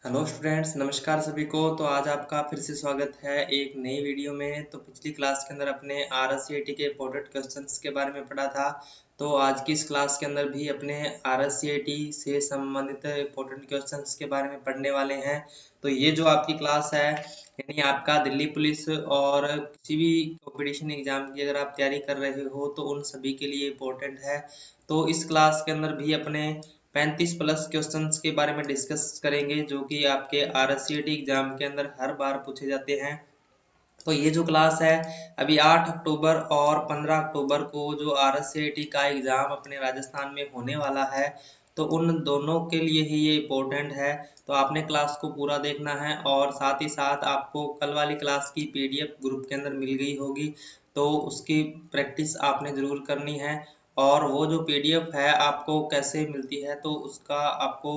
Hello students, नमस्कार सभी को। तो आज आपका फिर से स्वागत है एक नई वीडियो में। तो पिछली क्लास के अंदर अपने RSCAT के इम्पोर्टेंट क्वेश्चंस के बारे में पढ़ा था। तो आज की इस क्लास के अंदर भी अपने RSCAT से संबंधित इम्पोर्टेंट क्वेश्चंस के बारे में पढ़ने वाले हैं। तो ये जो आपकी क्लास है, यानी आपका दिल्ली पुलिस और किसी भी कॉम्पिटिशन एग्जाम की अगर आप तैयारी कर रहे हो तो उन सभी के लिए इम्पोर्टेंट है। तो इस क्लास के अंदर भी अपने 35 प्लस क्वेश्चंस के बारे में डिस्कस करेंगे जो कि आपके RSCAT एग्जाम के अंदर हर बार पूछे जाते हैं। तो ये जो क्लास है अभी 8 अक्टूबर और 15 अक्टूबर को जो RSCAT का एग्जाम अपने राजस्थान में होने वाला है, तो उन दोनों के लिए ही ये इम्पोर्टेंट है। तो आपने क्लास को पूरा देखना है और साथ ही साथ आपको कल वाली क्लास की PDF ग्रुप के अंदर मिल गई होगी, तो उसकी प्रैक्टिस आपने ज़रूर करनी है। और वो जो PDF है आपको कैसे मिलती है, तो उसका आपको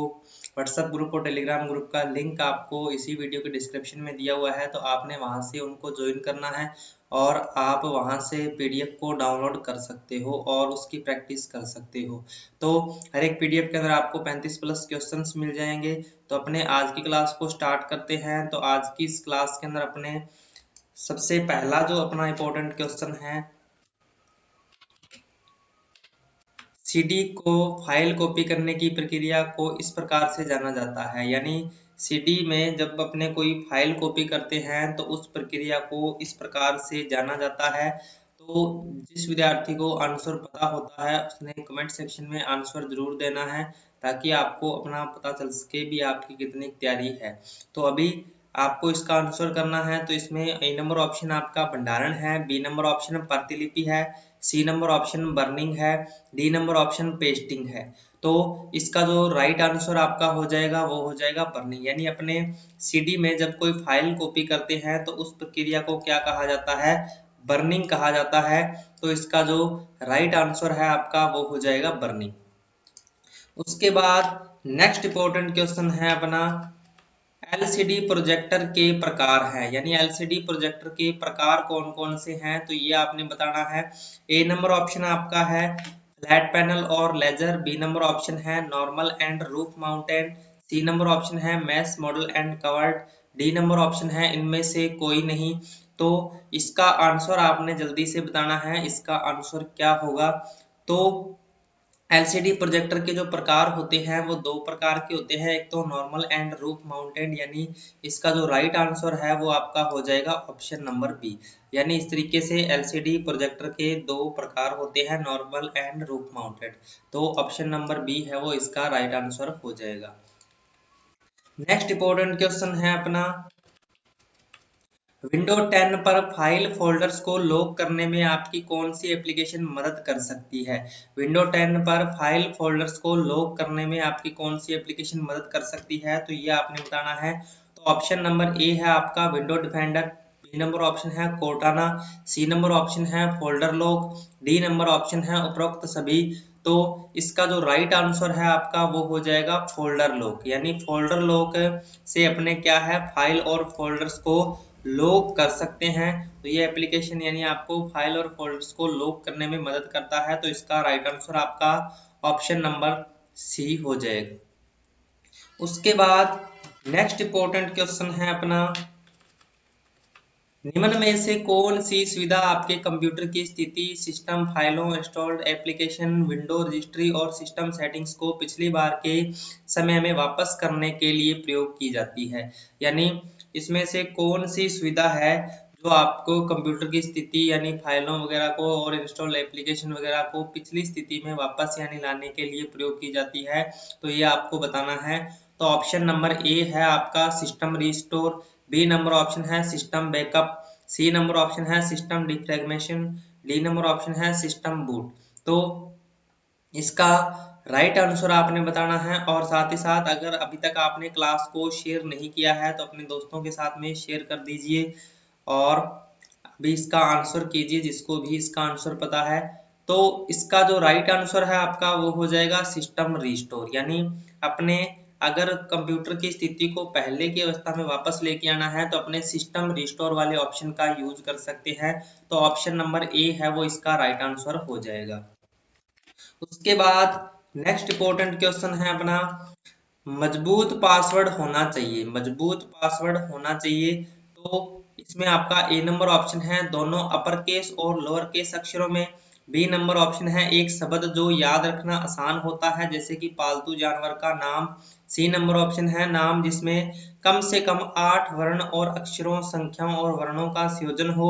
व्हाट्सएप ग्रुप और टेलीग्राम ग्रुप का लिंक आपको इसी वीडियो के डिस्क्रिप्शन में दिया हुआ है। तो आपने वहां से उनको ज्वाइन करना है और आप वहां से PDF को डाउनलोड कर सकते हो और उसकी प्रैक्टिस कर सकते हो। तो हर एक PDF के अंदर आपको 35 प्लस क्वेश्चंस मिल जाएंगे। तो अपने आज की क्लास को स्टार्ट करते हैं। तो आज की इस क्लास के अंदर अपने सबसे पहला जो अपना इम्पोर्टेंट क्वेश्चन है, CD को फाइल कॉपी करने की प्रक्रिया को इस प्रकार से जाना जाता है। यानी CD में जब अपने कोई फाइल कॉपी करते हैं तो उस प्रक्रिया को इस प्रकार से जाना जाता है। तो जिस विद्यार्थी को आंसर पता होता है उसने कमेंट सेक्शन में आंसर जरूर देना है, ताकि आपको अपना पता चल सके भी आपकी कितनी तैयारी है। तो अभी आपको इसका आंसर करना है। तो इसमें ए नंबर ऑप्शन आपका भंडारण है, बी नंबर ऑप्शन प्रतिलिपि है, सी नंबर ऑप्शन बर्निंग है, डी नंबर ऑप्शन पेस्टिंग है। तो इसका जो राइट आंसर आपका हो जाएगा वो हो जाएगा बर्निंग। यानी अपने CD में जब कोई फाइल कॉपी करते हैं तो उस प्रक्रिया को क्या कहा जाता है, बर्निंग कहा जाता है। तो इसका जो राइट आंसर है आपका वो हो जाएगा बर्निंग। उसके बाद नेक्स्ट इंपॉर्टेंट क्वेश्चन है अपना LCD प्रोजेक्टर के प्रकार हैं। यानी LCD प्रोजेक्टर के प्रकार कौन कौन से हैं, तो ये आपने बताना है। ए नंबर ऑप्शन आपका है फ्लैट पैनल और लेजर, बी नंबर ऑप्शन है normal and roof mounted, C number option है mass model and covered, D number option है इनमें से कोई नहीं। तो इसका आंसर आपने जल्दी से बताना है, इसका आंसर क्या होगा। तो LCD प्रोजेक्टर के जो प्रकार होते हैं वो दो प्रकार के होते हैं, एक तो नॉर्मल एंड रूफ माउंटेड। यानी इसका जो राइट आंसर है वो आपका हो जाएगा ऑप्शन नंबर बी। यानी इस तरीके से LCD प्रोजेक्टर के दो प्रकार होते हैं, नॉर्मल एंड रूफ माउंटेड। तो ऑप्शन नंबर बी है वो इसका राइट आंसर हो जाएगा। नेक्स्ट इंपॉर्टेंट क्वेश्चन है अपना विंडो 10 पर फाइल फोल्डर्स को लॉक करने में आपकी कौन सी एप्लीकेशन मदद कर सकती है। विंडो 10 पर फाइल फोल्डर्स को लॉक करने में आपकी कौन सी एप्लीकेशन मदद कर सकती है, तो ये आपने बताना है। तो ऑप्शन नंबर ए है आपका window defender, b number option है कोर्टाना, सी नंबर ऑप्शन है folder lock, d number option है उपरोक्त सभी। तो इसका जो राइट आंसर है आपका वो हो जाएगा फोल्डर लॉक। यानी फोल्डर लॉक से अपने क्या है, फाइल और फोल्डर्स को लॉक कर सकते हैं। तो ये एप्लीकेशन यानी आपको फाइल और फोल्डर्स को लॉक करने में मदद करता है। तो इसका राइट आंसर आपका ऑप्शन नंबर सी हो जाएगा। उसके बाद नेक्स्ट इंपॉर्टेंट क्वेश्चन है अपना निम्न में से कौन सी सुविधा आपके कंप्यूटर की स्थिति, सिस्टम फाइलों, इंस्टॉल्ड एप्लीकेशन, विंडो रजिस्ट्री और सिस्टम सेटिंग्स को पिछली बार के समय में वापस करने के लिए प्रयोग की जाती है। यानी इसमें से कौन सी सुविधा है जो आपको कंप्यूटर की स्थिति यानी फाइलों वगैरह को और इंस्टॉल एप्लीकेशन वगैरह को पिछली स्थिति में वापस यानी लाने के लिए प्रयोग की जाती है। तो ये आपको बताना है। तो ऑप्शन नंबर ए है आपका system restore, B number option है system backup, C number option है system defragmentation, D number option है सिस्टम बूट। तो इसका राइट आंसर आपने बताना है। और साथ ही साथ अगर अभी तक आपने क्लास को शेयर नहीं किया है तो अपने दोस्तों के साथ में शेयर कर दीजिए और अभी इसका आंसर कीजिए जिसको भी इसका आंसर पता है। तो इसका जो राइट आंसर है आपका वो हो जाएगा सिस्टम रिस्टोर। यानी अपने अगर कंप्यूटर की स्थिति को पहले की अवस्था में वापस लेके आना है तो अपने सिस्टम रिस्टोर वाले ऑप्शन का यूज कर सकते हैं। तो ऑप्शन नंबर ए है वो इसका राइट आंसर हो जाएगा। उसके बाद नेक्स्ट इंपॉर्टेंट क्वेश्चन है अपना मजबूत पासवर्ड होना चाहिए, मजबूत पासवर्ड होना चाहिए। तो इसमें आपका ए नंबर ऑप्शन है दोनों अपर केस और लोअर केस अक्षरों में। बी नंबर ऑप्शन है एक शब्द जो याद रखना आसान होता है जैसे कि पालतू जानवर का नाम। सी नंबर ऑप्शन है नाम जिसमें कम से कम 8 वर्ण और अक्षरों, संख्याओं और वर्णों का संयोजन हो।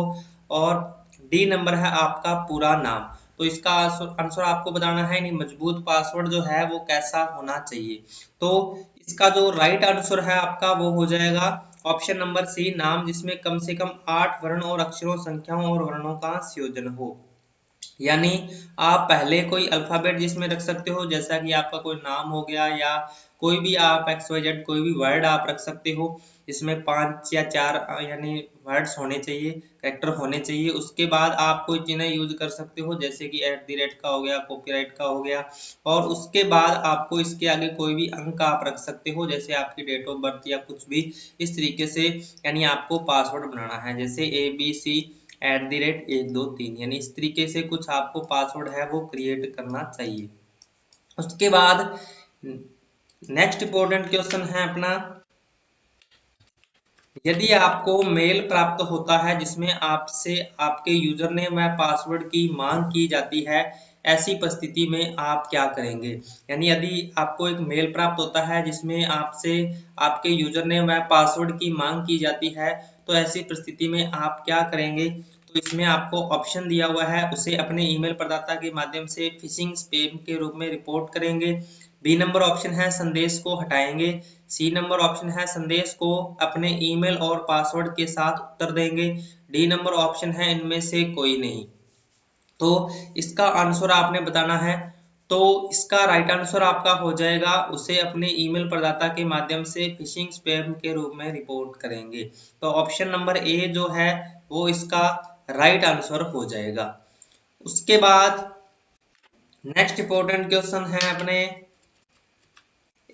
और डी नंबर है आपका पूरा नाम। तो इसका आंसर आपको बताना है, नहीं मजबूत पासवर्ड जो है वो कैसा होना चाहिए। तो इसका जो राइट आंसर है आपका वो हो जाएगा ऑप्शन नंबर सी, नाम जिसमें कम से कम 8 वर्ण और अक्षरों, संख्याओं और वर्णों का संयोजन हो। यानी आप पहले कोई अल्फाबेट जिसमें रख सकते हो, जैसा कि आपका कोई नाम हो गया या कोई भी आप XYZ कोई भी वर्ड आप रख सकते हो जिसमें 5 या 4 यानी वर्ड्स होने चाहिए, कैरेक्टर होने चाहिए। उसके बाद आप कोई चिन्ह यूज कर सकते हो जैसे कि @ का हो गया, कॉपीराइट का हो गया। और उसके बाद आपको इसके आगे कोई भी अंक आप रख सकते हो जैसे आपकी डेट ऑफ बर्थ या कुछ भी इस तरीके से। यानी आपको पासवर्ड बनाना है जैसे ABC @1 2 3, यानी इस तरीके से कुछ आपको पासवर्ड है वो क्रिएट करना चाहिए। उसके बाद नेक्स्ट इंपॉर्टेंट क्वेश्चन है अपना, यदि आपको मेल प्राप्त होता है जिसमें आपसे आपके यूजर नेम व पासवर्ड की मांग की जाती है, ऐसी परिस्थिति में आप क्या करेंगे। यानी यदि आपको एक मेल प्राप्त होता है जिसमें आपसे आपके यूजर नेम व पासवर्ड की मांग की जाती है, तो ऐसी परिस्थिति में आप क्या करेंगे। तो इसमें आपको ऑप्शन दिया हुआ है, उसे अपने ईमेल प्रदाता के माध्यम से फिशिंग स्पैम के रूप में रिपोर्ट करेंगे। बी नंबर ऑप्शन है संदेश को हटाएंगे। सी नंबर ऑप्शन है संदेश को अपने ईमेल और पासवर्ड के साथ उत्तर देंगे। डी नंबर ऑप्शन है इनमें से कोई नहीं। तो इसका आंसर आपने बताना है। तो इसका राइट आंसर आपका हो जाएगा, उसे अपने ईमेल प्रदाता के माध्यम से फिशिंग स्पैम के रूप में रिपोर्ट करेंगे। तो ऑप्शन नंबर ए जो है वो इसका राइट आंसर हो जाएगा। उसके बाद नेक्स्ट इंपॉर्टेंट क्वेश्चन है अपने,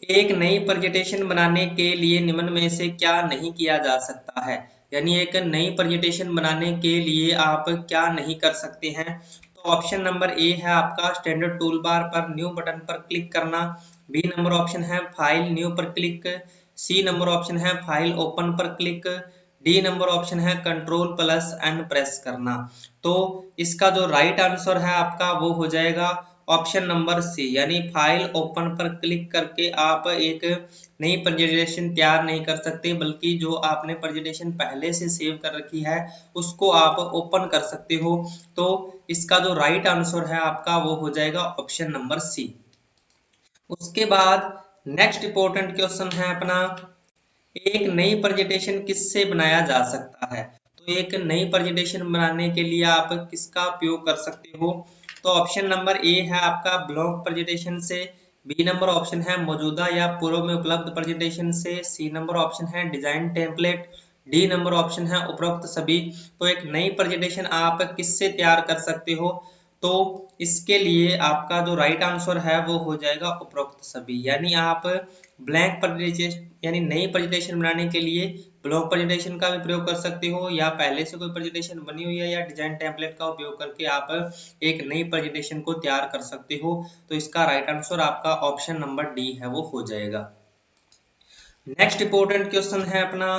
एक नई प्रेजेंटेशन बनाने के लिए निम्न में से क्या नहीं किया जा सकता है। यानी एक नई प्रेजेंटेशन बनाने के लिए आप क्या नहीं कर सकते हैं। तो ऑप्शन नंबर ए है आपका स्टैंडर्ड टूल बार पर न्यू बटन पर क्लिक करना। बी नंबर ऑप्शन है फाइल न्यू पर क्लिक। सी नंबर ऑप्शन है फाइल ओपन पर क्लिक। डी नंबर ऑप्शन है Ctrl+N प्रेस करना। तो इसका जो राइट आंसर है आपका वो हो जाएगा ऑप्शन नंबर सी, यानी फाइल ओपन पर क्लिक करके आप एक नई प्रेजेंटेशन तैयार नहीं कर सकते, बल्कि जो आपने प्रेजेंटेशन पहले से सेव कर रखी है उसको आप ओपन कर सकते हो। तो इसका जो राइट आंसर है आपका वो हो जाएगा ऑप्शन नंबर सी। उसके बाद नेक्स्ट इंपॉर्टेंट क्वेश्चन है अपना, एक नई प्रेजेंटेशन किससे बनाया जा सकता है। तो एक नई प्रेजेंटेशन बनाने के लिए आप किसका उपयोग कर सकते हो। तो ऑप्शन नंबर ए है आपका ब्लॉक प्रेजेंटेशन से। बी नंबर ऑप्शन है मौजूदा या पूर्व में उपलब्ध प्रेजेंटेशन से। सी नंबर ऑप्शन है design template. D number option है उपरोक्त सभी। तो एक नई प्रेजेंटेशन आप किससे तैयार कर सकते हो। तो इसके लिए आपका जो राइट आंसर है वो हो जाएगा उपरोक्त सभी। यानी आप ब्लैंक प्रेजेंटेशन यानी नई प्रेजेंटेशन बनाने के लिए ब्लॉक प्रेजेंटेशन का भी प्रयोग कर सकते हो, या पहले से कोई प्रेजेंटेशन बनी हुई है या डिजाइन टेम्पलेट का उपयोग करके आप एक नई प्रेजेंटेशन को तैयार कर सकते हो। तो इसका राइट आंसर आपका ऑप्शन नंबर डी है वो हो जाएगा। नेक्स्ट इंपॉर्टेंट क्वेश्चन है अपना,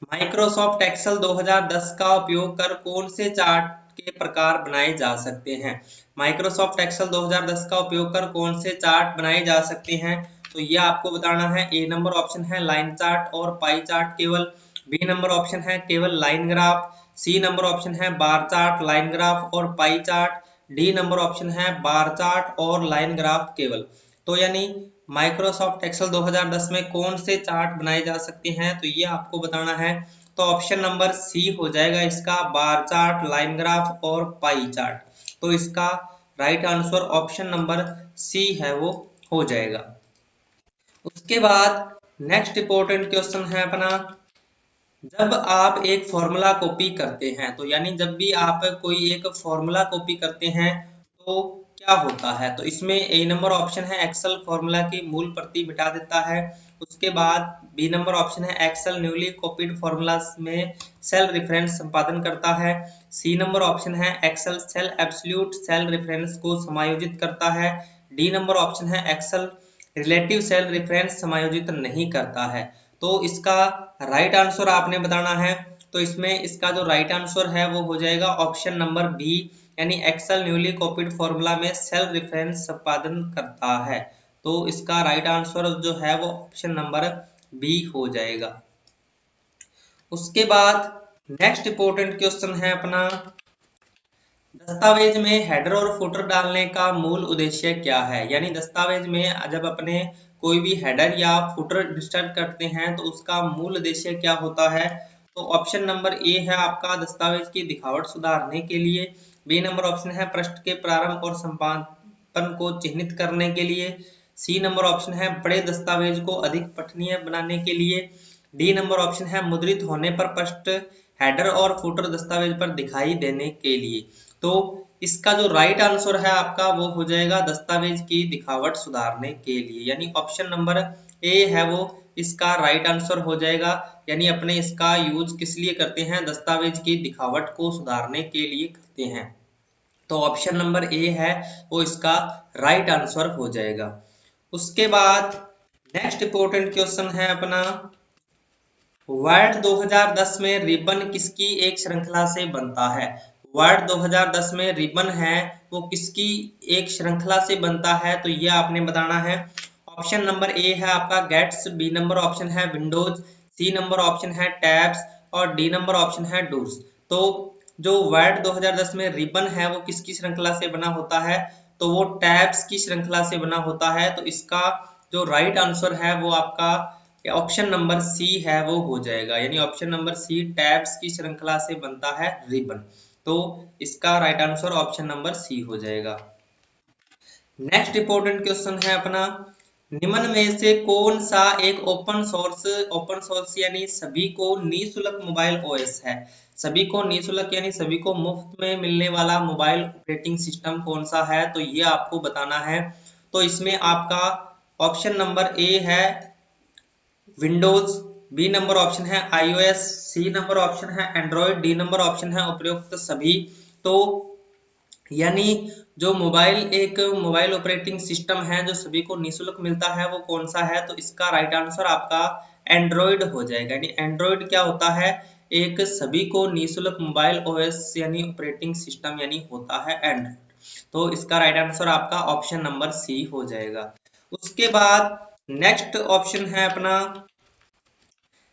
माइक्रोसॉफ्ट एक्सेल 2010 का उपयोग कर कौन से चार्ट के प्रकार बनाए जा सकते हैं। माइक्रोसॉफ्ट एक्सेल 2010 का उपयोग कर कौन से चार्ट बनाए जा सकते हैं। तो ये आपको बताना है। ए नंबर ऑप्शन है लाइन चार्ट और पाई चार्ट केवल। बी नंबर ऑप्शन है केवल line graph. C number option है बार चार्ट, लाइन ग्राफ और pie chart. D number option है बार चार्ट और लाइन ग्राफ केवल। तो यानी माइक्रोसॉफ्ट एक्सेल 2010 में कौन से चार्ट बनाए जा सकते हैं, तो ये आपको बताना है। तो ऑप्शन नंबर सी हो जाएगा इसका बार चार्ट, लाइन ग्राफ और पाई चार्ट। तो इसका right answer option number c है वो हो जाएगा। उसके बाद नेक्स्ट इंपॉर्टेंट क्वेश्चन है अपना, जब आप एक फॉर्मूला कॉपी करते हैं, तो यानी जब भी आप कोई एक फॉर्मूला कॉपी करते हैं तो क्या होता है। तो इसमें ए नंबर ऑप्शन है एक्सेल फॉर्मूला की मूल प्रति मिटा देता है। उसके बाद बी नंबर ऑप्शन है एक्सेल न्यूली कॉपीड फॉर्मूला में सेल रेफरेंस संपादन करता है। सी नंबर ऑप्शन है Excel cell absolute cell reference को समायोजित करता है। डी नंबर ऑप्शन है एक्सेल रिलेटिव सेल रेफरेंस समायोजित नहीं करता है। तो इसका राइट आंसर आपने बताना है। तो इसमें इसका जो राइट आंसर है वो हो जाएगा ऑप्शन नंबर बी, यानी एक्सेल न्यूली कॉपीड फॉर्मूला में सेल रेफरेंस संपादन करता है। तो इसका राइट आंसर जो है वो ऑप्शन नंबर बी हो जाएगा। उसके बाद नेक्स्ट इंपॉर्टेंट क्वेश्चन है अपना, दस्तावेज में हेडर और फुटर डालने का मूल उद्देश्य क्या है। यानी दस्तावेज में जब अपने कोई भी हेडर या फुटर इंसर्ट करते हैं तो उसका मूल उद्देश्य क्या होता है। तो ऑप्शन नंबर ए है आपका दस्तावेज की दिखावट सुधारने के लिए, बी नंबर ऑप्शन है पृष्ठ के प्रारंभ और संपादन को चिह्नित करने के लिए, सी नंबर ऑप्शन है बड़े दस्तावेज को अधिक पठनीय बनाने के लिए, डी नंबर ऑप्शन है मुद्रित होने पर पृष्ठ हेडर और फुटर दस्तावेज पर दिखाई देने के लिए। तो इसका जो राइट आंसर है आपका वो हो जाएगा दस्तावेज की दिखावट सुधारने के लिए, यानी ऑप्शन नंबर ए है वो इसका राइट आंसर हो जाएगा। यानी अपने इसका यूज किस लिए करते हैं, दस्तावेज की दिखावट को सुधारने के लिए करते हैं। तो ऑप्शन नंबर ए है वो इसका राइट आंसर हो जाएगा। उसके बाद नेक्स्ट इंपॉर्टेंट क्वेश्चन है अपना, वर्ड 2010 में रिबन किसकी एक श्रृंखला से बनता है। वर्ड 2010 में रिबन है वो किसकी एक श्रृंखला से बनता है, तो ये आपने बताना है। ऑप्शन नंबर ए है आपका गेट्स, बी नंबर ऑप्शन है विंडोज, सी नंबर ऑप्शन है टैब्स और डी नंबर ऑप्शन है डूर्स। तो जो वर्ड 2010 में रिबन है वो किसकी श्रृंखला से बना होता है, तो वो टैब्स की श्रृंखला से बना होता है। तो इसका जो राइट आंसर है वो आपका ऑप्शन नंबर सी है वो हो जाएगा, यानी ऑप्शन नंबर सी टैब्स की श्रृंखला से बनता है रिबन। तो इसका right answer option number c हो जाएगा। नेक्स्ट इंपॉर्टेंट क्वेश्चन है अपना, निम्न में से कौन सा एक ओपन सोर्स यानी सभी को निःशुल्क मोबाइल ओएस है। सभी को निःशुल्क यानी सभी को मुफ्त में मिलने वाला मोबाइल ऑपरेटिंग सिस्टम कौन सा है, तो ये आपको बताना है। तो इसमें आपका ऑप्शन नंबर ए है विंडोज, बी नंबर ऑप्शन है iOS, सी नंबर ऑप्शन है एंड्रॉयड, डी नंबर ऑप्शन है उपयुक्त सभी। तो यानी जो एक मोबाइल ऑपरेटिंग सिस्टम है जो सभी को निःशुल्क मिलता है वो कौन सा है, तो इसका राइट आंसर आपका एंड्रॉयड हो जाएगा। यानी एंड्रॉयड क्या होता है, एक सभी को निःशुल्क मोबाइल ओएस यानी ऑपरेटिंग सिस्टम यानी होता है एंड्रॉयड। तो इसका राइट आंसर आपका ऑप्शन नंबर सी हो जाएगा। उसके बाद नेक्स्ट ऑप्शन है अपना,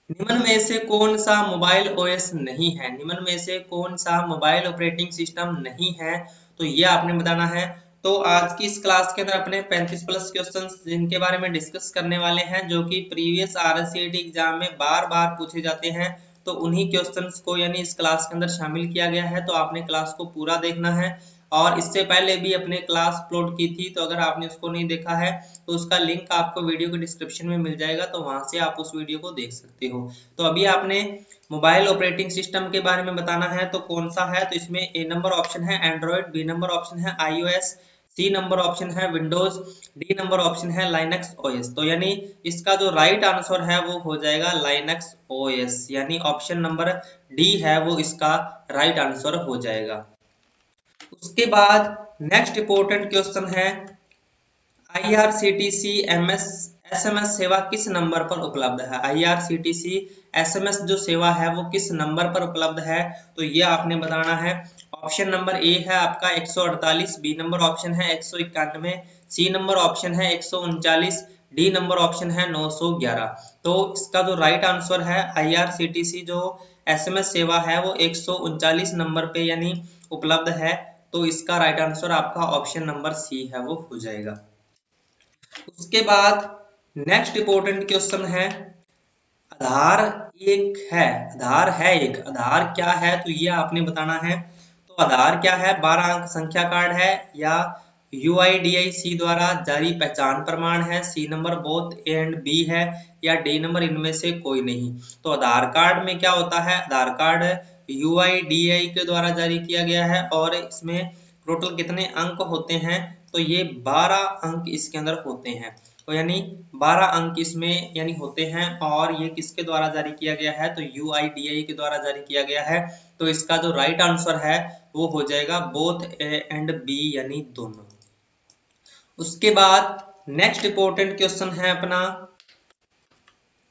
निम्न में से कौन सा मोबाइल ओएस नहीं है। निम्न में से कौन सा मोबाइल ऑपरेटिंग सिस्टम नहीं है, तो ये आपने बताना है। तो आज की इस क्लास के अंदर अपने 35 प्लस क्वेश्चंस जिनके बारे में डिस्कस करने वाले हैं, जो कि प्रीवियस आरएससीईटी एग्जाम में बार बार पूछे जाते हैं, तो उन्हीं क्वेश्चंस को यानी इस क्लास के अंदर शामिल किया गया है। तो आपने क्लास को पूरा देखना है। और इससे पहले भी अपने क्लास अपलोड की थी, तो अगर आपने उसको नहीं देखा है तो उसका लिंक आपको वीडियो के डिस्क्रिप्शन में मिल जाएगा, तो वहां से आप उस वीडियो को देख सकते हो। तो अभी आपने मोबाइल ऑपरेटिंग सिस्टम के बारे में बताना है, तो कौन सा है, तो इसमें ए नंबर ऑप्शन है एंड्रॉयड, बी नंबर ऑप्शन है iOS, सी नंबर ऑप्शन है विंडोज, डी नंबर ऑप्शन है लाइनक्स ओएस। तो यानी इसका जो राइट आंसर है वो हो जाएगा लाइनक्स ओएस, यानी ऑप्शन नंबर डी है वो इसका राइट आंसर हो जाएगा। उसके बाद नेक्स्ट इंपॉर्टेंट क्वेश्चन है, IRCTC SMS सेवा किस नंबर पर उपलब्ध है। IRCTC SMS जो सेवा है वो किस नंबर पर उपलब्ध है, तो ये आपने बताना है। ऑप्शन नंबर ए है आपका 148, बी नंबर ऑप्शन है 191, सी नंबर ऑप्शन है 139, डी नंबर ऑप्शन है 911। तो इसका जो राइट आंसर है IRCTC जो SMS सेवा है वो 139 नंबर पे यानी उपलब्ध है। तो इसका राइट आंसर आपका ऑप्शन नंबर सी है वो हो जाएगा। उसके बाद नेक्स्ट इंपॉर्टेंट क्वेश्चन है, आधार आधार क्या है, तो ये आपने बताना है। तो आधार क्या है, 12 अंक संख्या कार्ड है या UIDAI द्वारा जारी पहचान प्रमाण है, c number both a and b है या डी नंबर इनमें से कोई नहीं। तो आधार कार्ड में क्या होता है, आधार कार्ड UIDAI के द्वारा जारी किया गया है और इसमें टोटल कितने अंक होते हैं, तो ये 12 अंक इसके अंदर होते हैं। तो यानी 12 अंक इसमें यानी होते हैं और ये किसके द्वारा जारी किया गया है, तो UIDAI के द्वारा जारी किया गया है। तो इसका जो राइट आंसर है वो हो जाएगा बोथ ए एंड बी यानी दोनों। उसके बाद नेक्स्ट इंपॉर्टेंट क्वेश्चन है अपना,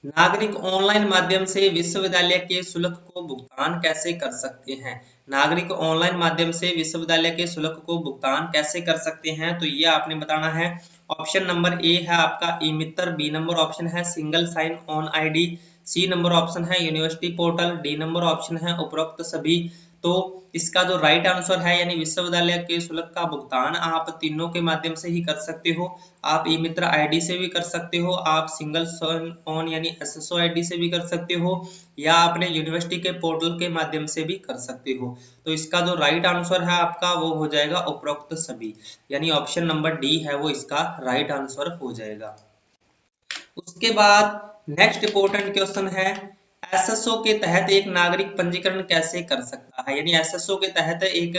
नागरिक ऑनलाइन माध्यम से विश्वविद्यालय के शुल्क को भुगतान कैसे कर सकते हैं? नागरिक ऑनलाइन माध्यम से विश्वविद्यालय के शुल्क को भुगतान कैसे कर सकते हैं? तो ये आपने बताना है। ऑप्शन नंबर ए है आपका e Mitra, B number option है single sign on ID, C number option है university portal, D number option है उपरोक्त सभी। तो इसका जो राइट आंसर है यानी विश्वविद्यालय के शुल्क का भुगतान आप तीनों के माध्यम से ही कर सकते हो। आप ई मित्र आईडी से भी कर सकते हो, आप सिंगल साइन ऑन यानी एसएसओ आईडी से भी कर सकते हो, या अपने यूनिवर्सिटी के पोर्टल के माध्यम से भी कर सकते हो। तो इसका जो राइट आंसर है आपका वो हो जाएगा उपरोक्त सभी, यानी ऑप्शन नंबर डी है वो इसका राइट आंसर हो जाएगा। उसके बाद नेक्स्ट इंपॉर्टेंट क्वेश्चन है, एसएसओ के तहत एक नागरिक पंजीकरण कैसे कर सकता है? यानी एसएसओ के तहत एक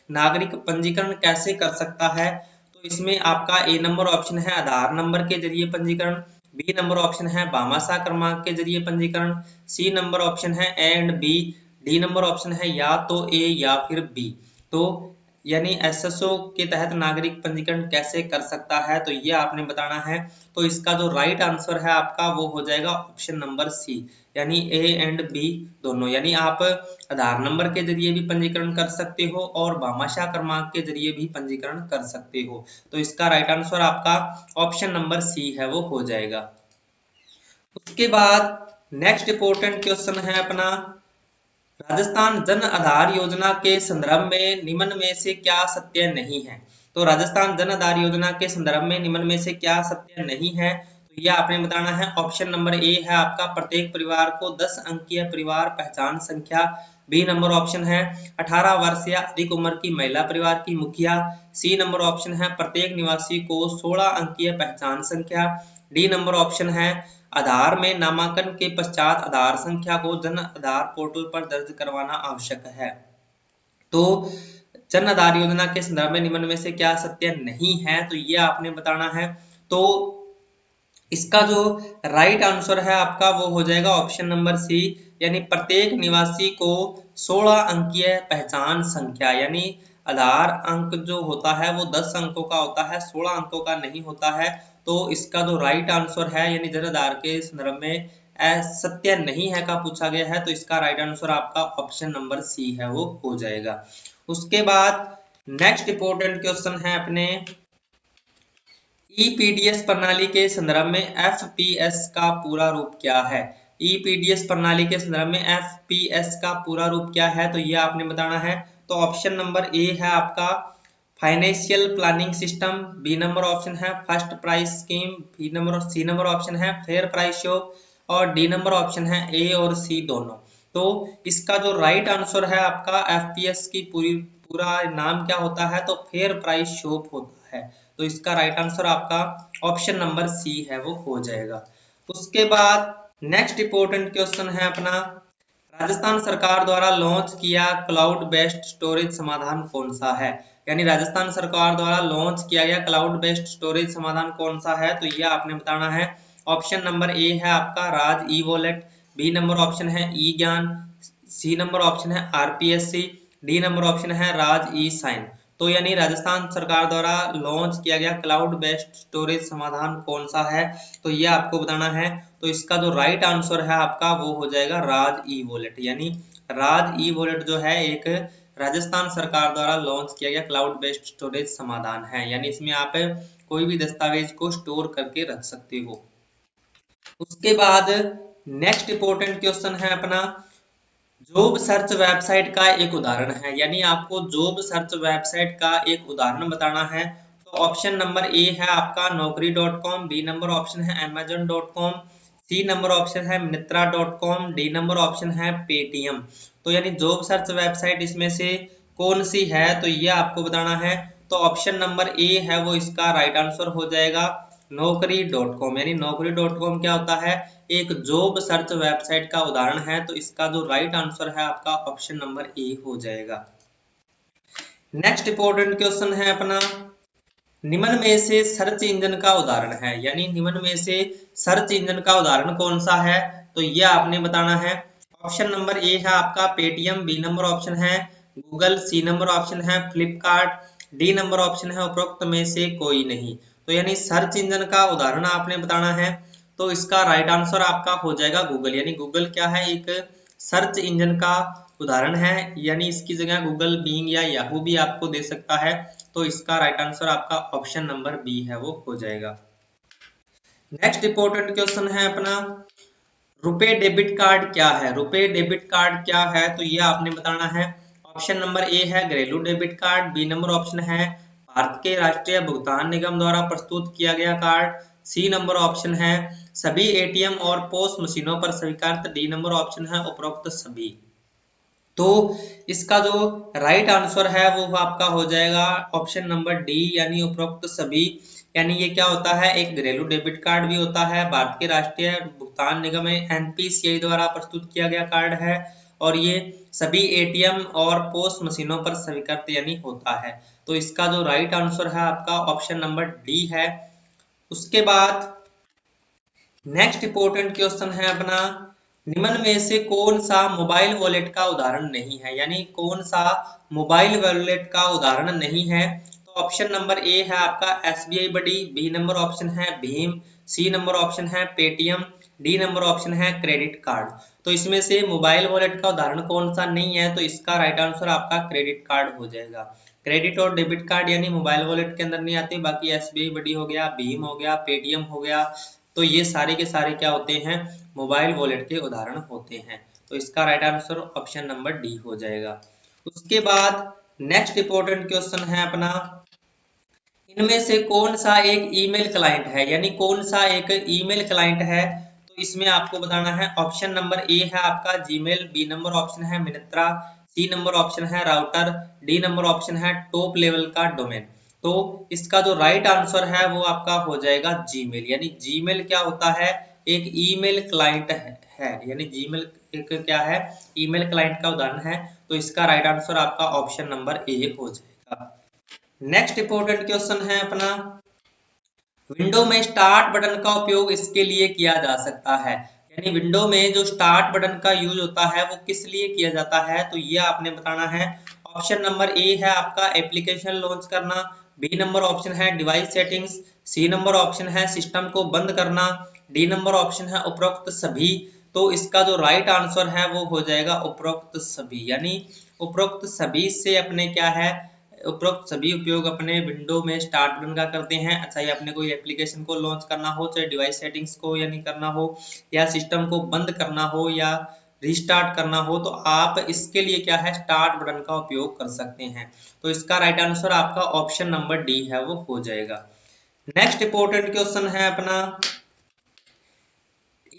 नागरिक पंजीकरण कैसे कर सकता है? तो इसमें आपका ए नंबर ऑप्शन है आधार नंबर के जरिए पंजीकरण, बी नंबर ऑप्शन है भामाशाह क्रमांक के जरिए पंजीकरण, सी नंबर ऑप्शन है a and b, d number option है या तो ए या फिर बी। तो यानी एसएसओ के तहत नागरिक पंजीकरण कैसे कर सकता है, तो ये आपने बताना है। तो इसका जो राइट आंसर है आपका वो हो जाएगा ऑप्शन नंबर सी, यानी ए एंड बी दोनों। यानी आप आधार नंबर के जरिए भी पंजीकरण कर सकते हो और भामाशाह क्रमांक के जरिए भी पंजीकरण कर सकते हो। तो इसका राइट आंसर आपका ऑप्शन नंबर सी है वो हो जाएगा। उसके बाद नेक्स्ट इंपॉर्टेंट क्वेश्चन है अपना, राजस्थान जन आधार योजना के संदर्भ में निम्न में से क्या सत्य नहीं है? तो राजस्थान जन आधार योजना के संदर्भ में निम्न में से क्या सत्य नहीं है? तो यह आपने बताना है। ऑप्शन नंबर ए है आपका प्रत्येक परिवार को 10 अंकीय परिवार पहचान संख्या, बी नंबर ऑप्शन है 18 वर्ष या अधिक उम्र की महिला परिवार की मुखिया, सी नंबर ऑप्शन है प्रत्येक निवासी को 16 अंकीय पहचान संख्या, डी नंबर ऑप्शन है आधार में नामांकन के पश्चात आधार संख्या को जन आधार पोर्टल पर दर्ज करवाना आवश्यक है। तो जन आधार योजना के संदर्भ में निम्न में से क्या सत्य नहीं है? तो ये आपने बताना है। तो इसका जो राइट आंसर है आपका वो हो जाएगा ऑप्शन नंबर सी, यानी प्रत्येक निवासी को 16 अंकीय पहचान संख्या, यानी आधार अंक जो होता है वो 10 अंकों का होता है, 16 अंकों का नहीं होता है। तो इसका जो राइट आंसर है यानी जन आधार के संदर्भ में सत्य नहीं है का पूछा गया है, तो इसका राइट आंसर आपका ऑप्शन नंबर सी है वो हो जाएगा। उसके बाद नेक्स्ट इंपॉर्टेंट क्वेश्चन है अपने, ईपीडीएस प्रणाली के संदर्भ में एफपीएस का पूरा रूप क्या है? ईपीडीएस प्रणाली के संदर्भ में एफपीएस का पूरा रूप क्या है? तो ये आपने बताना है। तो ऑप्शन नंबर ए है आपका financial planning system, B number option है first price scheme, C number option है फेयर प्राइस शो, और डी नंबर ऑप्शन है ए और सी दोनों। तो इसका जो राइट आंसर है आपका एफपीएस की पूरा नाम क्या होता है? तो फेयर प्राइस शो होता है। तो इसका राइट आंसर आपका ऑप्शन नंबर सी है वो हो जाएगा। उसके बाद नेक्स्ट इंपॉर्टेंट क्वेश्चन है अपना, राजस्थान सरकार द्वारा लॉन्च किया क्लाउड बेस्ड स्टोरेज समाधान कौन सा है? यानी राजस्थान सरकार द्वारा लॉन्च किया गया क्लाउड बेस्ड स्टोरेज समाधान कौन सा है? तो यह आपने बताना है। ऑप्शन नंबर ए है आपका Raj e wallet, B number option है e Gyan, C number option है आरपीएससी, डी नंबर ऑप्शन है राज ई साइन। तो यानी राजस्थान सरकार द्वारा लॉन्च किया गया क्लाउड बेस्ड स्टोरेज समाधान कौन सा है? तो ये आपको बताना है। तो इसका जो राइट आंसर है आपका वो हो जाएगा राज ई वॉलेट, यानी राज ई वॉलेट जो है एक राजस्थान सरकार द्वारा लॉन्च किया गया क्लाउड बेस्ड स्टोरेज समाधान है, यानी इसमें आप कोई भी दस्तावेज को स्टोर करके रख सकते हो। उसके बाद नेक्स्ट इंपॉर्टेंट क्वेश्चन है अपना, जॉब सर्च वेबसाइट का एक उदाहरण है, यानी आपको जॉब सर्च वेबसाइट का एक उदाहरण बताना है। तो ऑप्शन नंबर ए है आपका naukri.com, बी नंबर ऑप्शन है amazon.com, सी नंबर ऑप्शन है myntra.com, डी नंबर ऑप्शन है पेटीएम। तो यानी जॉब सर्च वेबसाइट इसमें से कौन सी है? तो ये आपको बताना है। तो ऑप्शन नंबर ए है वो इसका राइट आंसर हो जाएगा naukri.com, यानी naukri.com क्या होता है? एक जॉब सर्च वेबसाइट का उदाहरण है। तो इसका जो राइट आंसर है आपका ऑप्शन नंबर ए हो जाएगा। नेक्स्ट इंपॉर्टेंट क्वेश्चन है अपना, निम्न में से सर्च इंजन का उदाहरण है, यानी निम्न में से सर्च इंजन का उदाहरण कौन सा है? तो यह आपने बताना है। ऑप्शन नंबर ए है आपका पेटीएम, बी नंबर ऑप्शन है गूगल, सी नंबर ऑप्शन है फ्लिपकार्ट, डी नंबर ऑप्शन है उपरोक्त में से कोई नहीं। तो यानी सर्च इंजन का उदाहरण आपने बताना है। तो इसका राइट आंसर आपका हो जाएगा गूगल, यानी गूगल क्या है, एक सर्च इंजन का उदाहरण है, यानी इसकी जगह गूगल, बिंग या याहू भी आपको दे सकता है। तो इसका राइट आंसर आपका ऑप्शन नंबर बी है, वो हो जाएगा। नेक्स्ट इंपॉर्टेंट क्वेश्चन है अपना, रुपे डेबिट कार्ड क्या है? रुपे डेबिट कार्ड क्या है, तो ये आपने बताना है। ऑप्शन नंबर ए है घरेलू debit card, b number option है भारत के राष्ट्रीय भुगतान निगम द्वारा प्रस्तुत किया गया कार्ड, सी नंबर ऑप्शन है सभी एटीएम और पोस मशीनों पर स्वीकृत, डी नंबर ऑप्शन है उपरोक्त सभी। तो इसका जो राइट आंसर है वो आपका हो जाएगा ऑप्शन नंबर डी, यानी उपरोक्त सभी। यानी ये क्या होता है, एक घरेलू डेबिट कार्ड भी होता है, भारत के राष्ट्रीय भुगतान निगम एनपीसीआई द्वारा प्रस्तुत किया गया कार्ड है, और ये सभी एटीएम और पोस्ट मशीनों पर स्वीकृत यानी होता है। तो इसका जो राइट आंसर है आपका ऑप्शन नंबर डी है। उसके बाद नेक्स्ट इंपॉर्टेंट क्वेश्चन है अपना, निम्न में से कौन सा मोबाइल वॉलेट का उदाहरण नहीं है, यानी कौन सा मोबाइल वॉलेट का उदाहरण नहीं है। तो ऑप्शन नंबर ए है आपका एसबीआई बडी, बी नंबर ऑप्शन है भीम, सी नंबर ऑप्शन है पेटीएम, डी नंबर ऑप्शन है क्रेडिट कार्ड। तो इसमें से मोबाइल वॉलेट का उदाहरण कौन सा नहीं है, तो इसका राइट आंसर आपका क्रेडिट कार्ड हो जाएगा। क्रेडिट और डेबिट कार्ड यानी मोबाइल वॉलेट के अंदर नहीं आते, बाकी एसबीआई बडी हो गया, भीम हो गया, पेटीएम हो गया, तो ये सारे के सारे क्या होते हैं, मोबाइल वॉलेट के उदाहरण होते हैं। तो इसका right answer option number D हो जाएगा। उसके बाद नेक्स्ट इंपॉर्टेंट क्वेश्चन है अपना, इनमें से कौन सा एक ईमेल क्लाइंट है, यानी कौन सा एक ईमेल क्लाइंट है। तो इसमें आपको बताना है, ऑप्शन नंबर ए है आपका जीमेल, बी नंबर ऑप्शन है मिंत्रा, सी नंबर ऑप्शन है राउटर, डी नंबर ऑप्शन है टॉप लेवल का डोमेन। तो इसका जो राइट आंसर है वो आपका हो जाएगा जीमेल, यानी जीमेल क्या होता है, एक ईमेल क्लाइंट है, यानी जीमेल एक क्या है, ईमेल क्लाइंट का उदाहरण है। तो इसका राइट आंसर आपका ऑप्शन नंबर ए हो जाएगा। नेक्स्ट इंपॉर्टेंट क्वेश्चन है अपना, विंडो में स्टार्ट बटन का उपयोग इसके लिए किया जा सकता है, यानी विंडो में जो स्टार्ट बटन का यूज होता है वो किस लिए किया जाता है। तो ये आपने बताना है। ऑप्शन नंबर ए है आपका एप्लीकेशन लॉन्च करना, बी नंबर ऑप्शन है device settings, c number option है सिस्टम को बंद करना, डी नंबर ऑप्शन है उपरोक्त सभी। तो इसका जो राइट आंसर है वो हो जाएगा उपरोक्त सभी, यानी उपरोक्त सभी से अपने क्या है, उपरोक्त सभी उपयोग अपने विंडो में स्टार्ट बटन का करते हैं। अच्छा, ये अपने कोई एप्लीकेशन को लॉन्च करना हो, चाहे डिवाइस सेटिंग्स को यानी करना हो, या सिस्टम को बंद करना हो, या रिस्टार्ट करना हो, तो आप इसके लिए क्या है, स्टार्ट बटन का उपयोग कर सकते हैं। तो इसका राइट आंसर आपका ऑप्शन नंबर डी है, वो हो जाएगा। नेक्स्ट इंपॉर्टेंट क्वेश्चन है अपना,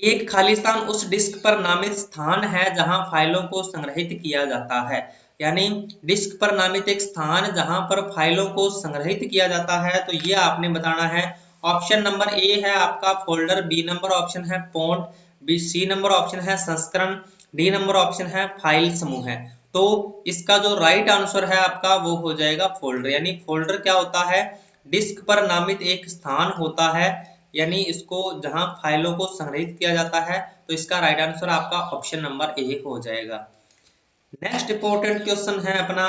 एक खाली स्थान उस डिस्क पर नामित स्थान है जहां फाइलों को संग्रहित किया जाता है, यानी डिस्क पर नामित एक स्थान जहां पर फाइलों को संग्रहित किया जाता है। तो ये आपने बताना है। ऑप्शन नंबर ए है आपका फोल्डर, बी नंबर ऑप्शन है font, B C number option है संस्करण, डी नंबर ऑप्शन है फाइल समूह है। तो इसका जो राइट आंसर है आपका वो हो जाएगा फोल्डर, यानी फोल्डर क्या होता है, डिस्क पर नामित एक स्थान होता है, यानी इसको जहां फाइलों को संग्रहित किया जाता है। तो इसका राइट आंसर आपका ऑप्शन नंबर ए हो जाएगा। नेक्स्ट इंपॉर्टेंट क्वेश्चन है अपना,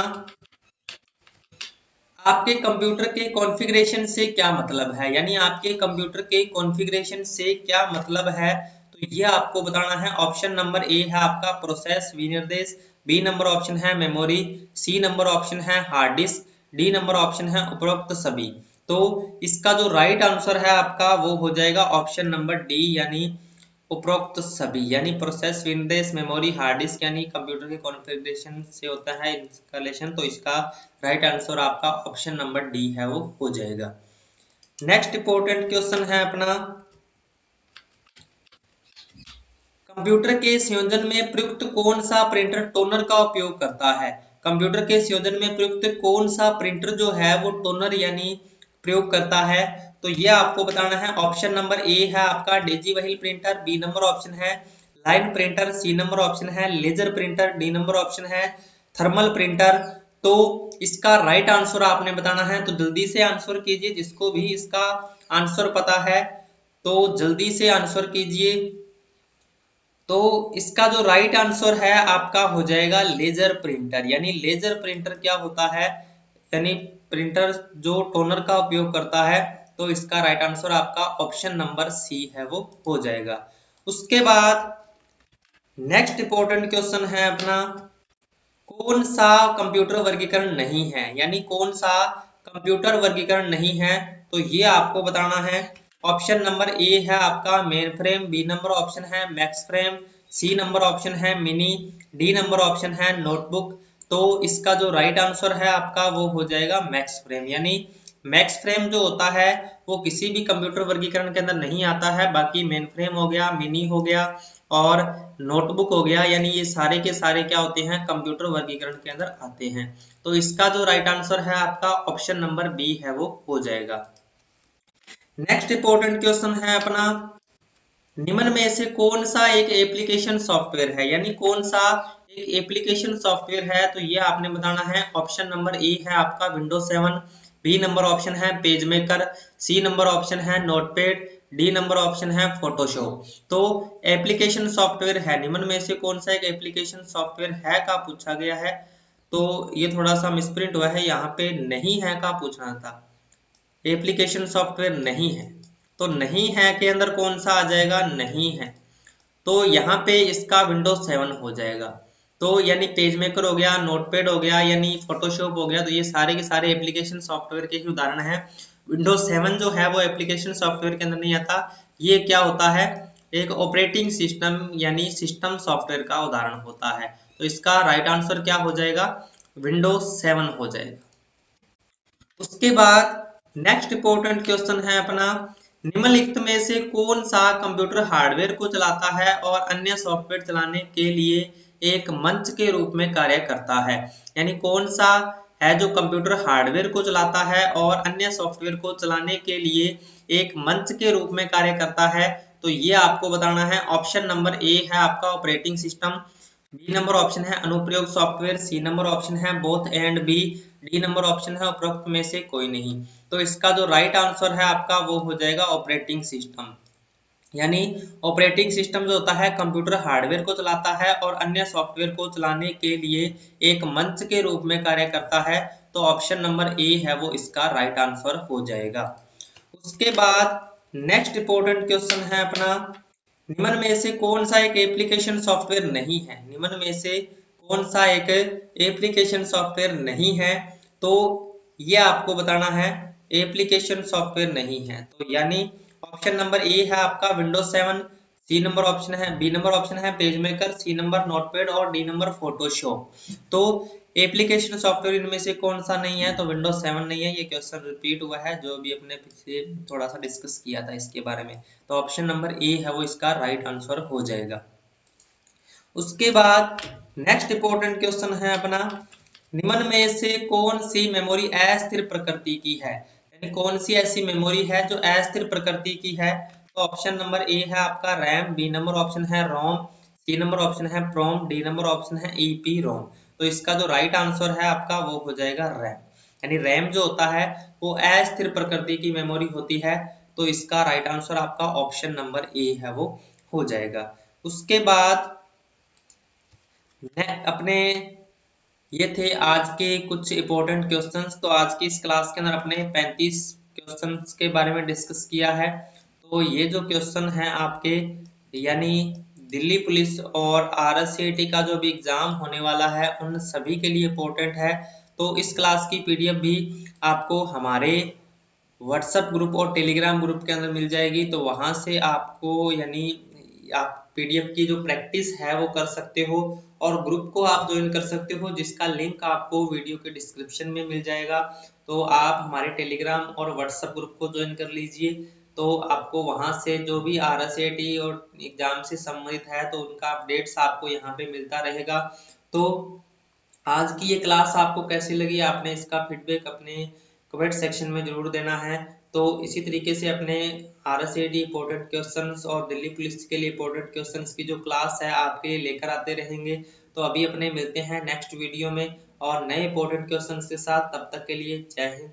आपके कंप्यूटर के कॉन्फ़िगरेशन से क्या मतलब है, यानी आपके कंप्यूटर के कॉन्फ़िगरेशन से क्या मतलब है। तो ये आपको बताना है। ऑप्शन नंबर ए है आपका प्रोसेस विनिर्देश, बी नंबर ऑप्शन है मेमोरी, सी नंबर ऑप्शन है hard disk, D number option है उपरोक्त सभी। तो इसका जो राइट आंसर है आपका वो हो जाएगा ऑप्शन नंबर डी, यानी उपरोक्त सभी, यानी प्रोसेस विनिर्देश मेमोरी हार्ड डिस्क, यानी कंप्यूटर के कॉन्फ़िगरेशन से होता है इंस्टॉलेशन। तो इसका राइट आंसर आपका ऑप्शन नंबर डी है, वो हो जाएगा। नेक्स्ट इंपॉर्टेंट क्वेश्चन है अपना, कंप्यूटर के संयोजन में प्रयुक्त कौन सा प्रिंटर टोनर का उपयोग करता है। कंप्यूटर के संयोजन में प्रयुक्त कौन सा प्रिंटर जो है वो टोनर यानी प्रयोग करता है। तो ये आपको बताना है। ऑप्शन नंबर ए है आपका daisy wheel printer, B number option है line printer, C number option है laser printer, D number option है थर्मल प्रिंटर। तो इसका राइट आंसर आपने बताना है, तो जल्दी से आंसर कीजिए, जिसको भी इसका आंसर पता है तो जल्दी से आंसर कीजिए। तो इसका जो राइट आंसर है आपका हो जाएगा लेजर प्रिंटर, यानी लेजर प्रिंटर क्या होता है, यानी प्रिंटर जो टोनर का उपयोग करता है। तो इसका राइट आंसर आपका ऑप्शन नंबर सी है वो हो जाएगा। उसके बाद नेक्स्ट इंपॉर्टेंट क्वेश्चन है अपना, कौन सा कंप्यूटर वर्गीकरण नहीं है, यानी कौन सा कंप्यूटर वर्गीकरण नहीं है, तो ये आपको बताना है। ऑप्शन नंबर ए है आपका mainframe, B number option है max frame, C number option है मिनी, डी नंबर ऑप्शन है नोटबुक। तो इसका जो राइट आंसर है आपका वो हो जाएगा मैक्स फ्रेम, यानी मैक्स फ्रेम जो होता है वो किसी भी कंप्यूटर वर्गीकरण के अंदर नहीं आता है। बाकी मेन फ्रेम हो गया, मिनी हो गया और नोटबुक हो गया, यानी ये सारे के सारे क्या होते हैं, कंप्यूटर वर्गीकरण के अंदर आते हैं। तो इसका जो राइट आंसर है आपका ऑप्शन नंबर बी है वो हो जाएगा। नेक्स्ट इंपॉर्टेंट क्वेश्चन है अपना, निम्न में से कौन सा एक एप्लीकेशन सॉफ्टवेयर है, यानी कौन सा एक एप्लीकेशन सॉफ्टवेयर है, तो ये आपने बताना है। ऑप्शन नंबर ए है आपका विंडोज 7, बी नंबर ऑप्शन है page maker, c number option है नोटपैड, डी नंबर ऑप्शन है फोटोशॉप। तो एप्लीकेशन सॉफ्टवेयर है, निम्न में से कौन सा एक एप्लीकेशन सॉफ्टवेयर है का पूछा गया है। तो ये थोड़ा सा मिसप्रिंट हुआ है, यहाँ पे नहीं है का पूछना था, एप्लीकेशन सॉफ्टवेयर नहीं है। तो नहीं है के अंदर कौन सा आ जाएगा, नहीं है, तो यहाँ पे इसका विंडोज 7 हो जाएगा। तो यानी पेज मेकर हो गया, नोटपैड हो गया, यानी फोटोशॉप हो गया, तो ये सारे के सारे एप्लीकेशन सॉफ्टवेयर के ही उदाहरण है। विंडोज 7 जो है वो एप्लीकेशन सॉफ्टवेयर के अंदर नहीं आता। ये क्या होता है, एक ऑपरेटिंग सिस्टम यानी सिस्टम सॉफ्टवेयर का उदाहरण होता है। तो इसका राइट आंसर क्या हो जाएगा, विंडोज 7 हो जाएगा। उसके बाद नेक्स्ट इंपॉर्टेंट क्वेश्चन है अपना, निम्नलिखित में से कौन सा कंप्यूटर हार्डवेयर को चलाता है और अन्य सॉफ्टवेयर चलाने के लिए एक मंच के रूप में कार्य करता है, यानी कौन सा है जो कंप्यूटर हार्डवेयर को चलाता है और अन्य सॉफ्टवेयर को चलाने के लिए एक मंच के रूप में कार्य करता है। तो ये आपको बताना है। ऑप्शन नंबर ए है आपका operating system, B number option है अनुप्रयोग सॉफ्टवेयर, सी नंबर ऑप्शन है both and b, d number option है उपरोक्त में से कोई नहीं। तो इसका जो राइट आंसर है आपका वो हो जाएगा ऑपरेटिंग सिस्टम, यानी ऑपरेटिंग सिस्टम जो होता है कंप्यूटर हार्डवेयर को चलाता है और अन्य सॉफ्टवेयर को चलाने के लिए एक मंच के रूप में कार्य करता है। तो ऑप्शन नंबर ए है वो इसका राइट आंसर हो जाएगा। उसके बाद नेक्स्ट इंपॉर्टेंट क्वेश्चन है अपना, निम्न में से कौन सा एक एप्लीकेशन सॉफ्टवेयर नहीं है, निम्न में से कौन सा एक एप्लीकेशन सॉफ्टवेयर नहीं है, तो ये आपको बताना है। एप्लीकेशन सॉफ्टवेयर नहीं है तो यानी ऑप्शन नंबर ए है आपका विंडोज 7, सी नंबर ऑप्शन है, बी नंबर ऑप्शन है page maker, c number Notepad और डी नंबर फोटोशॉप। तो एप्लीकेशन सॉफ्टवेयर इनमें से कौन सा नहीं है, तो विंडोज 7 नहीं है। ये क्वेश्चन रिपीट हुआ है, जो भी अपने पीछे थोड़ा सा डिस्कस किया था इसके बारे में। तो ऑप्शन नंबर ए है वो इसका राइट आंसर हो जाएगा। उसके बाद नेक्स्ट इंपॉर्टेंट क्वेश्चन है अपना, निम्न में से कौन सी मेमोरी अस्थिर प्रकृति की है, यानी कौन सी ऐसी मेमोरी है जो अस्थिर प्रकृति की है। तो ऑप्शन नंबर ए है आपका रैम, बी नंबर ऑप्शन है रोम, सी नंबर ऑप्शन है प्रोम, डी नंबर ऑप्शन है ईपी रोम। तो इसका जो राइट आंसर है आपका वो हो जाएगा रैम, यानी रैम जो होता है वो अस्थिर प्रकृति की मेमोरी होती है। तो इसका राइट आंसर आपका ऑप्शन नंबर ए है वो हो जाएगा। उसके बाद अपने ये थे आज के कुछ इंपॉर्टेंट क्वेश्चंस। तो आज की इस क्लास के अंदर अपने 35 क्वेश्चंस के बारे में डिस्कस किया है। तो ये जो क्वेश्चन है आपके, यानी दिल्ली पुलिस और आरएससीआईटी का जो भी एग्जाम होने वाला है उन सभी के लिए इंपॉर्टेंट है। तो इस क्लास की पीडीएफ भी आपको हमारे व्हाट्सएप ग्रुप और टेलीग्राम ग्रुप के अंदर मिल जाएगी। तो वहां से आपको यानी आप पीडीएफ की जो प्रैक्टिस है वो कर सकते हो और ग्रुप को आप ज्वाइन कर सकते हो, जिसका लिंक आपको वीडियो के डिस्क्रिप्शन में मिल जाएगा। तो आप हमारे टेलीग्राम और व्हाट्सएप ग्रुप को ज्वाइन कर लीजिए। तो आपको वहां से जो भी आरएससीआईटी और एग्जाम से संबंधित है तो उनका अपडेट्स आपको यहाँ पे मिलता रहेगा। तो आज की ये क्लास आपको कैसी लगी, आपने इसका फीडबैक अपने कमेंट सेक्शन में जरूर देना है। तो इसी तरीके से अपने आरएससीआईटी इंपॉर्टेंट क्वेश्चंस और दिल्ली पुलिस के लिए इंपॉर्टेंट क्वेश्चंस की जो क्लास है आपके लिए लेकर आते रहेंगे। तो अभी अपने मिलते हैं नेक्स्ट वीडियो में और नए इंपॉर्टेंट क्वेश्चंस के साथ। तब तक के लिए जय हिंद।